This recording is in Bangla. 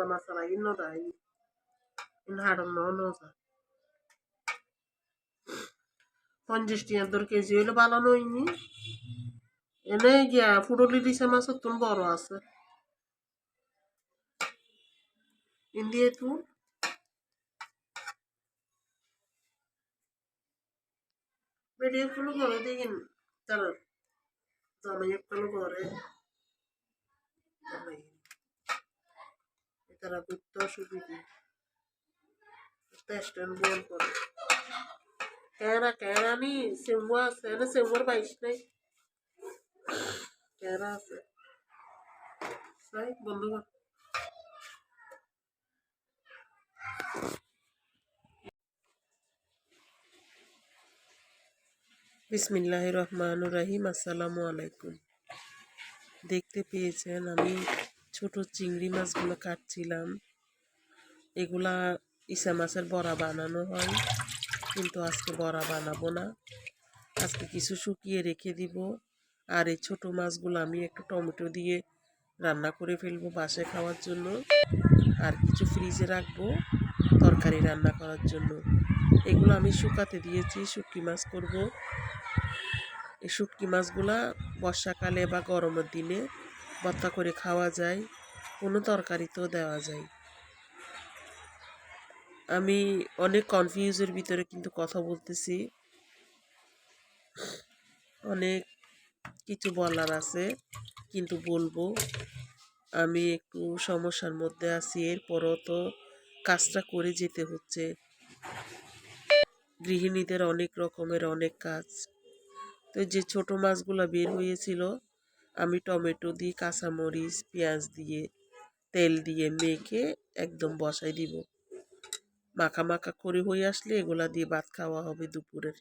masala inno dai in haɗum nonosa 50 টাকা কেজি হইলে ভালো নইনি এনে গিয়া ফুটলি দিছে মাছের তুন বড় আছে ইন্ডিয়া তুন বেরিয়ে ফুল করে দিন তার জামাই একটু করে তারা করতে অসুবিধে টেস্টেন বল করে কেনা নি সেম্বু আছে না সেম্বুর বাইশ নাই কেনা আছে তাই বন্ধু বিসমিল্লাহির রহমানির রহিম আসসালামু আলাইকুম দেখতে পেয়েছেন আমি ছোট চিংড়ি মাছগুলো কাটছিলাম এগুলা ইসা মাছের বড়া বানানো হয় কিন্তু আজকে বড়া বানাবো না আজকে কিছু শুকিয়ে রেখে দিব আর এই ছোট মাছগুলো আমি একটু টমেটো দিয়ে রান্না করে ফেলবো বাসায় খাওয়ার জন্য আর কিছু ফ্রিজে রাখবো তরকারি রান্না করার জন্য এগুলো আমি শুকাতে দিয়েছি শুটকি মাছ করব এই শুটকি মাছগুলা বর্ষাকালে বা গরমের দিনে ভর্তা করে খাওয়া যায় কোনো তরকারিতেও দেওয়া যায় আমি অনেক কনফিউজের ভিতরে কিন্তু কথা বলতেছি অনেক কিছু বলার আছে কিন্তু বলবো আমি একটু সমস্যার মধ্যে আছি এরপরও তো কাজটা করে যেতে হচ্ছে গৃহিণীদের অনেক রকমের অনেক কাজ তো যে ছোট মাছগুলো বের হয়েছিল আমি টমেটো দিয়ে কাঁচামরিচ পেঁয়াজ দিয়ে তেল দিয়ে মেখে একদম বসাই দিব মাখা মাখা করে হয়ে আসলে এগুলা দিয়ে ভাত খাওয়া হবে দুপুরের